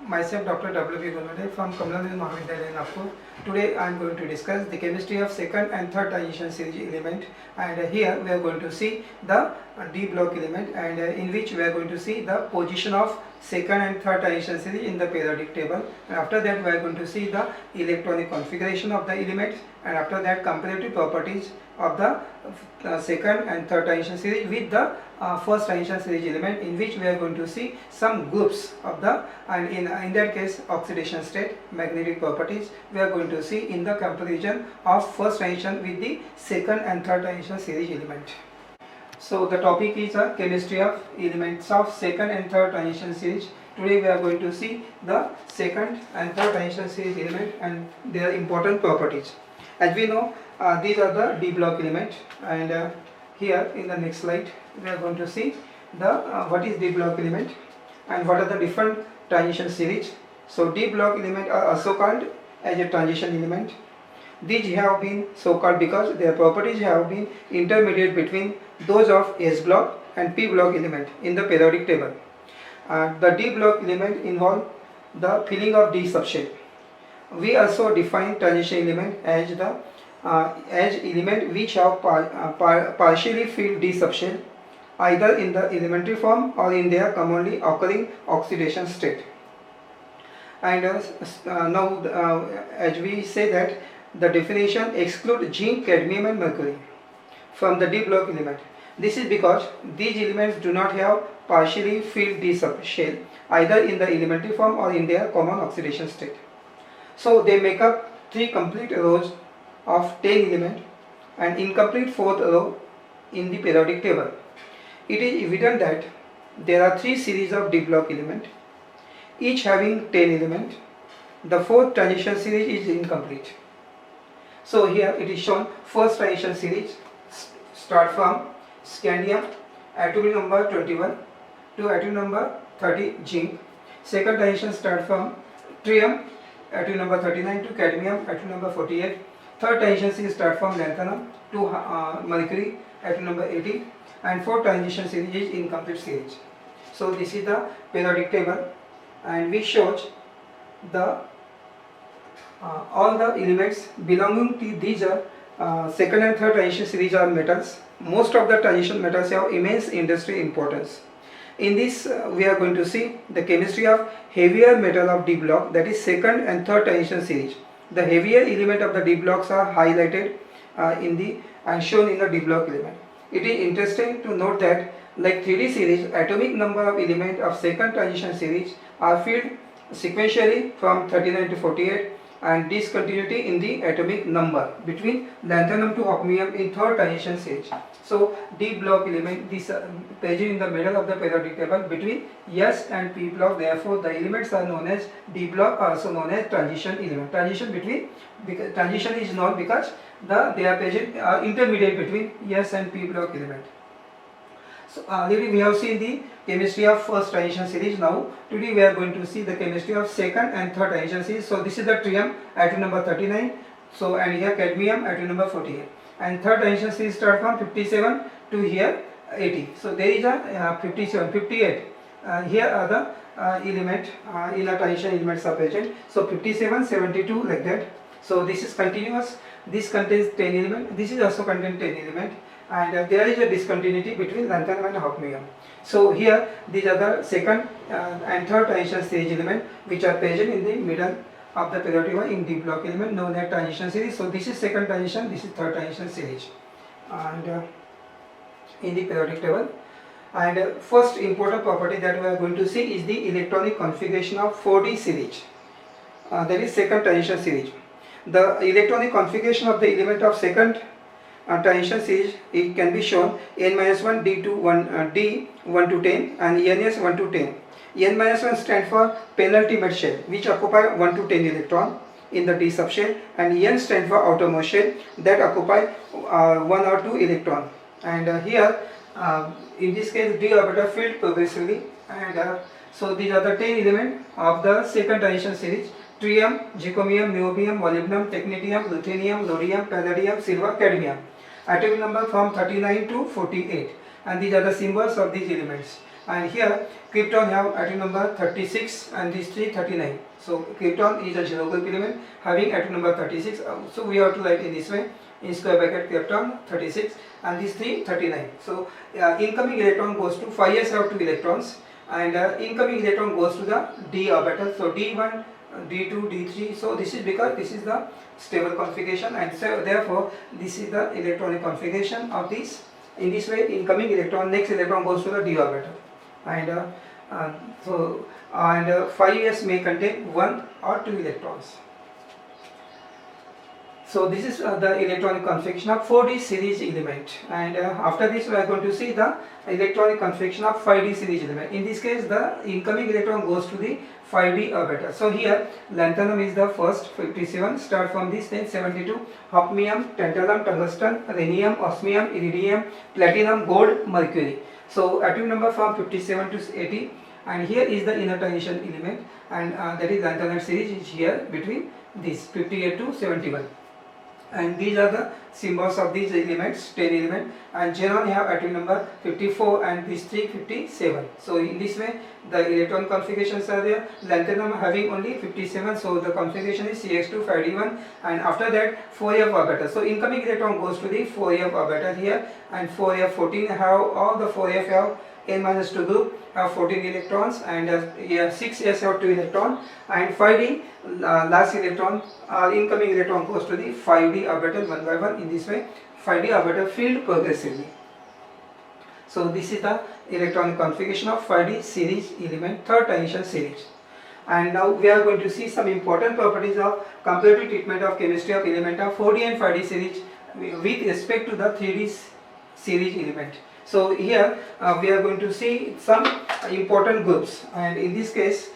myself Dr. W.P. Gunade from Kamala Nehru Mahavidyalaya, Nagpur. Today I am going to discuss the chemistry of second and third transition series element, and here we are going to see the D block element, and in which we are going to see the position of second and third transition series in the periodic table, and after that we are going to see the electronic configuration of the elements, and after that comparative properties of the second and third transition series with the first transition series element, in which we are going to see some groups of the, and in that case oxidation state, magnetic properties we are going to see in the comparison of first transition with the second and third transition series element. So the topic is chemistry of elements of second and third transition series. Today we are going to see the second and third transition series element and their important properties. As we know, these are the D block element, and here in the next slide we are going to see the what is D block element and what are the different transition series. So D block element are also called as a transition element. These have been so called because their properties have been intermediate between those of S block and P block element in the periodic table. The D block element involve the filling of D subshell. We also define transition element as the element which have partially filled D subshell either in the elementary form or in their commonly occurring oxidation state. And now as we say that the definition exclude zinc, cadmium and mercury from the D block element. This is because these elements do not have partially filled D subshell either in the elementary form or in their common oxidation state. So they make up 3 complete rows of 10 elements and incomplete 4th row in the periodic table. It is evident that there are 3 series of D block element, each having 10 elements. The 4th transition series is incomplete. So here it is shown first transition series start from scandium atomic number 21 to atomic number 30 zinc. Second transition start from tritium atomic number 39 to cadmium atomic number 48. Third transition series start from lanthanum to mercury atomic number 80, and fourth transition series is incomplete series. So this is the periodic table, and which shows the all the elements belonging to these second and third transition series are metals. Most of the transition metals have immense industry importance. In this we are going to see the chemistry of heavier metal of D block, that is second and third transition series. The heavier element of the D blocks are highlighted and shown in the D block element. It is interesting to note that like 3D series, atomic number of element of second transition series are filled sequentially from 39 to 48, and discontinuity in the atomic number between lanthanum to hafnium in third transition series. So D block element, this present in the middle of the periodic table between S and P block. Therefore the elements are known as D block, also known as transition element. Transition is known because they are present intermediate between S and P block element. So already we have seen the chemistry of first transition series. Now today we are going to see the chemistry of second and third transition series. So this is the tritium atom number 39. So and here cadmium atom number 48. And third transition series start from 57 to here 80. So there is a 57, 58. Here are the element in a transition elements are present. So 57, 72 like that. So this is continuous. This contains 10 elements. This is also contains 10 elements. And there is a discontinuity between lanthanum and hafnium. So here these are the second and third transition series element which are present in the middle of the periodic table in D block element known as transition series. So this is second transition, this is third transition series, and in the periodic table. And first important property that we are going to see is the electronic configuration of 4D series, that is second transition series. The electronic configuration of the element of second transition series, it can be shown n-1 D 1 to 10 and ns 1 to 10. n-1 stands for penultimate shell which occupy 1 to 10 electron in the D subshell, and n stands for outermost shell that occupy 1 or 2 electron. And here in this case D orbital filled progressively, and so these are the 10 elements of the second transition series: tritium, zirconium, niobium, molybdenum, technetium, ruthenium, rhodium, palladium, silver, cadmium. Atomic number from 39 to 48, and these are the symbols of these elements. And here Krypton have atom number 36 and these three 39. So krypton is a zero group element having atom number 36. So we have to write in this way, in square bracket krypton 36 and these three 39. So incoming electron goes to 5s have 2 electrons and incoming electron goes to the d orbital. So d1, d2, d3. So this is because this is the stable configuration and so therefore this is the electronic configuration of this. In this way, incoming electron, next electron goes to the d orbital and 5s may contain 1 or 2 electrons. So this is the electronic configuration of 4d series element, and after this we are going to see the electronic configuration of 5d series element. In this case the incoming electron goes to the 5d orbital. So here lanthanum is the first 57, start from this, then 72, hafnium, tantalum, tungsten, rhenium, osmium, iridium, platinum, gold, mercury. So atom number from 57 to 80, and here is the inner transition element, and that is lanthanum series is here between this 58 to 71. And these are the symbols of these elements, 10 elements, and xenon have atom number 54 and these 357. So in this way the electron configurations are there. Lanthanum having only 57, so the configuration is CX2 5D1, and after that 4f orbital. So incoming electron goes to the 4f orbital here, and 4f 14 have all the 4f have n-2 group have 14 electrons, and 6s have 2 electrons, and 5d last electron incoming electron goes to the 5d orbital one by one. In this way 5d orbital filled progressively. So this is the electronic configuration of 5d series element, third transition series. And now we are going to see some important properties of comparative treatment of chemistry of element of 4d and 5d series with respect to the 3d series element. So here we are going to see some important groups, and in this case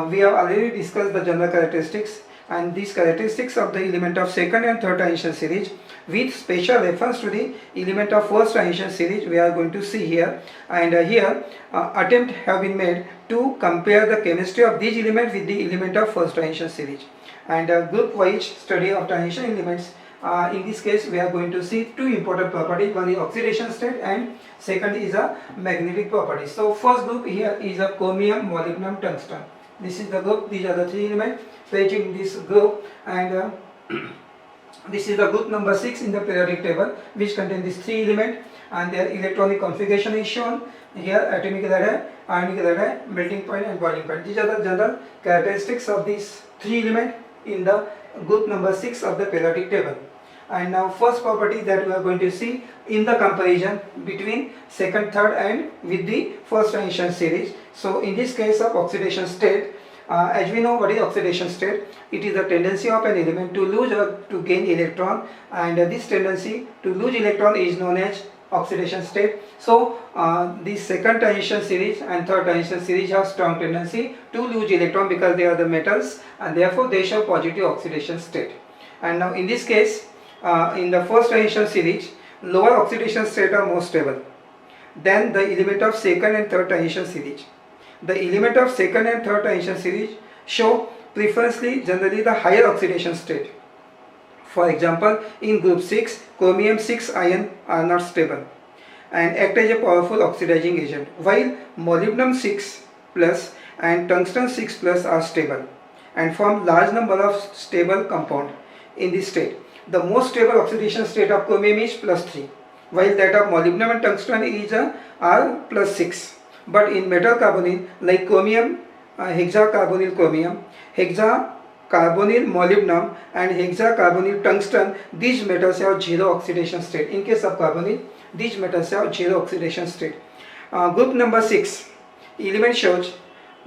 we have already discussed the general characteristics and these characteristics of the element of second and third transition series with special reference to the element of first transition series we are going to see here. And here attempt have been made to compare the chemistry of these elements with the element of first transition series, and group wise study of transition elements. In this case we are going to see two important properties, one is oxidation state and second is a magnetic property. So first group here is a chromium, molybdenum, tungsten. This is the group, these are the three elements present in this group, and this is the group number 6 in the periodic table which contains these three elements, and their electronic configuration is shown here: atomic radii, ionic radii, melting point and boiling point. These are the general characteristics of these three elements in the group number 6 of the periodic table. And now first property that we are going to see in the comparison between second, third and with the first transition series. So in this case of oxidation state, as we know what is oxidation state, it is the tendency of an element to lose or to gain electron, and this tendency to lose electron is known as oxidation state. So the second transition series and third transition series have strong tendency to lose electron because they are the metals, and therefore they show positive oxidation state. And now in this case, in the first transition series, lower oxidation state are more stable than the element of second and third transition series. The element of second and third transition series show preferentially generally the higher oxidation state. For example, in group 6, chromium 6 ion are not stable and act as a powerful oxidizing agent, while molybdenum 6 plus and tungsten 6 plus are stable and form large number of stable compound in this state. The most stable oxidation state of chromium is +3, while that of molybdenum and tungsten is are +6. But in metal carbonyl like chromium, hexacarbonyl chromium, hexacarbonyl molybdenum and hexacarbonyl tungsten, these metals have zero oxidation state. In case of carbonyl, these metals have zero oxidation state. Group number 6 element shows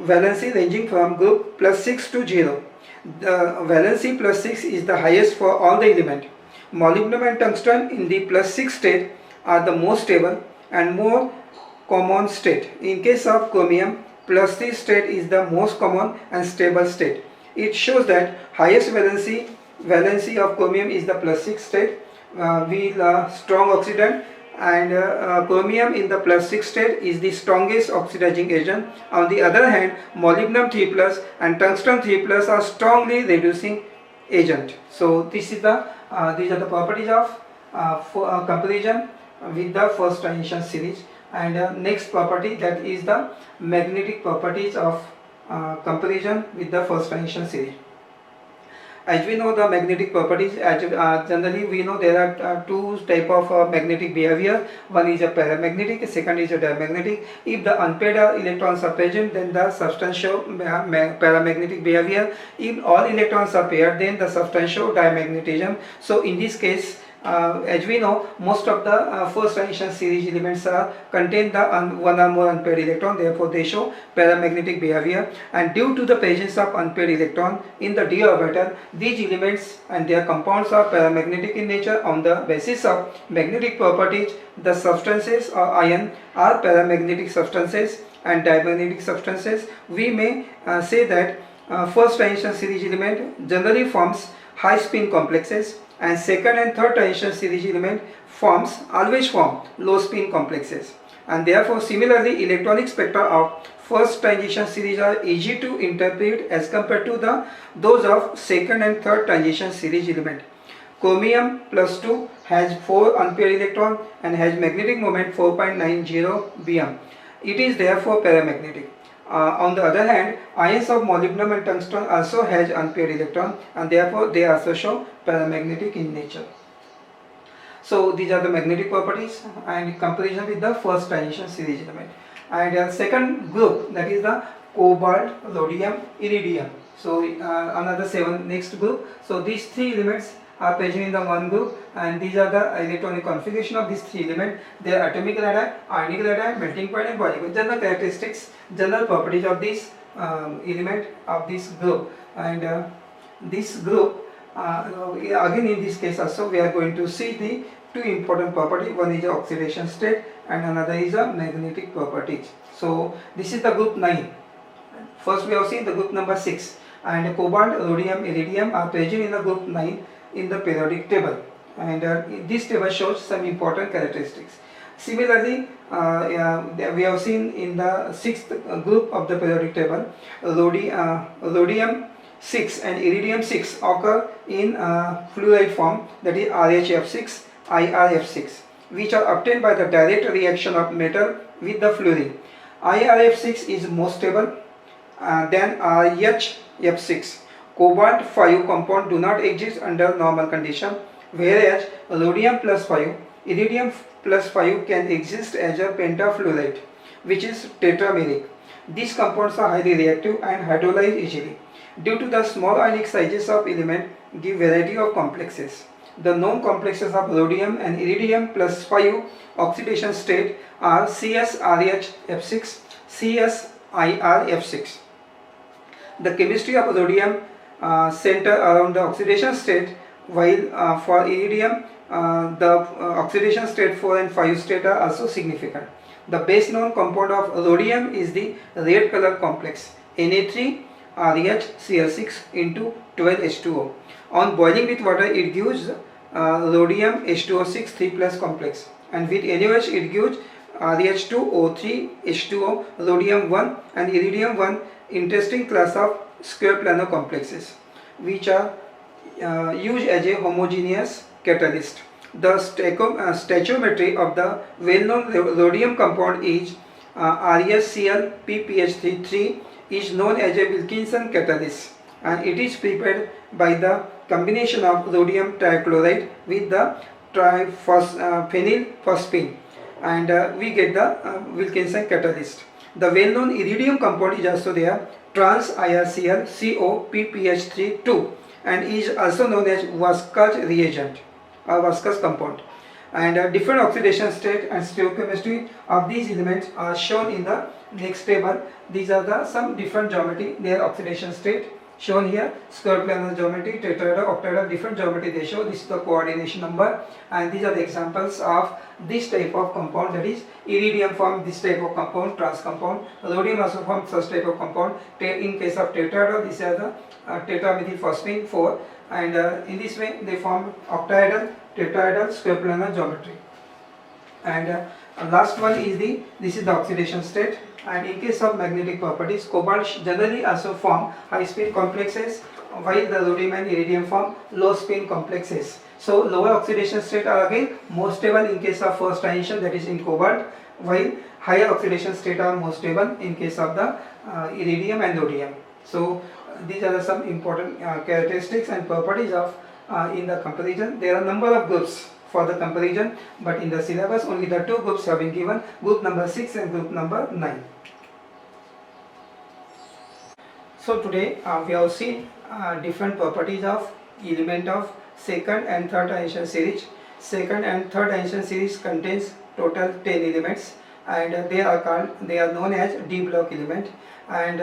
valency ranging from group +6 to 0. The valency +6 is the highest for all the elements. Molybdenum and tungsten in the +6 state are the most stable and more common state. In case of chromium, +3 state is the most common and stable state. It shows that highest valency of chromium is the +6 state with strong oxidant, and chromium in the +6 state is the strongest oxidizing agent. On the other hand, molybdenum 3 plus and tungsten 3 plus are strongly reducing agent. So this is the these are the properties of comparison with the first transition series. And next property, that is the magnetic properties of comparison with the first transition series. As we know the magnetic properties, generally we know there are two type of magnetic behavior. One is a paramagnetic, second is a diamagnetic. If the unpaired electrons are present, then the substance show paramagnetic behavior. If all electrons are paired, then the substance show diamagnetism. So in this case, as we know, most of the first transition series elements contain the one or more unpaired electron, therefore they show paramagnetic behavior. And due to the presence of unpaired electron in the d orbital, these elements and their compounds are paramagnetic in nature. On the basis of magnetic properties, the substances or ion are paramagnetic substances and diamagnetic substances. We may say that first transition series element generally forms high spin complexes, and second and third transition series element always form low spin complexes. And therefore similarly electronic spectra of first transition series are easy to interpret as compared to those of second and third transition series element. Chromium plus 2 has 4 unpaired electron and has magnetic moment 4.90 bm. It is therefore paramagnetic. On the other hand, ions of molybdenum and tungsten also has unpaired electron, and therefore they also show paramagnetic in nature. So these are the magnetic properties and comparison with the first transition series element. And second group, that is the cobalt, rhodium, iridium. So another 7 next group. So these 3 elements are present in the one group, and these are the electronic configuration of these 3 elements. Their atomic radii, ionic radii, melting point and boiling point. General characteristics, general properties of this element of this group. And this group, again in this case also we are going to see the 2 important property. One is the oxidation state and another is the magnetic properties. So this is the group 9. First we have seen the group number 6, and cobalt, rhodium, iridium are present in the group 9 in the periodic table, and this table shows some important characteristics. Similarly, we have seen in the 6th group of the periodic table, rhodium 6 and iridium 6 occur in fluoride form, that is RHF6, IRF6, which are obtained by the direct reaction of metal with the fluorine. IRF6 is more stable than RHF6. Cobalt 5 compound do not exist under normal condition, whereas rhodium plus 5, iridium plus 5 can exist as a pentafluoride, which is tetrameric. These compounds are highly reactive and hydrolyze easily. Due to the small ionic sizes of element, give variety of complexes. The known complexes of rhodium and iridium plus 5 oxidation state are CsRHF6, CsIrF6. The chemistry of rhodium center around the oxidation state, while for iridium the oxidation state 4 and 5 state are also significant. The base known compound of rhodium is the red color complex Na3RHCl6 into 12H2O. On boiling with water it gives rhodium H2O6 3 plus complex, and with NaOH it gives RH2O3 H2O, rhodium 1 and iridium 1. Interesting class of square planar complexes which are used as a homogeneous catalyst. The stoichiometry of the well-known rhodium compound is ReClPPH3 is known as a Wilkinson catalyst, and it is prepared by the combination of rhodium trichloride with the phenylphosphine, and we get the Wilkinson catalyst. The well-known iridium compound is also there, trans-IRCl-COPPH3 and is also known as Voskhod reagent or Voskhod compound. And different oxidation state and stoichiometry of these elements are shown in the next table. These are some different geometry, their oxidation state shown here, square planar geometry, tetrahedral, octahedral, different geometry they show. This is the coordination number, and these are the examples of this type of compound, that is iridium form this type of compound, trans compound, rhodium also form such type of compound. In case of tetrahedral, these are the tetramethylphosphine 4, and in this way they form octahedral, tetrahedral, square planar geometry. And last one is this is the oxidation state. And in case of magnetic properties, cobalt generally also form high spin complexes, while the rhodium and iridium form low spin complexes. So lower oxidation state are again more stable in case of first transition, that is in cobalt, while higher oxidation state are more stable in case of the iridium and rhodium. So these are some important characteristics and properties of in the comparison. There are number of groups for the comparison, but in the syllabus only the two groups have been given, group number 6 and group number 9. So today we have seen different properties of element of second and third transition series. Second and third transition series contains total 10 elements, and they are known as D block element. And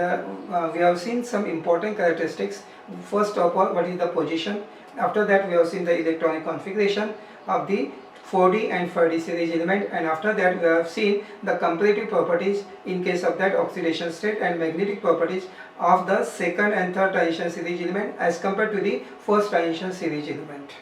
we have seen some important characteristics. First of all, what is the position? After that, we have seen the electronic configuration of the 4D and 5D series element, and after that we have seen the comparative properties in case of that oxidation state and magnetic properties of the second and third transition series element as compared to the first transition series element.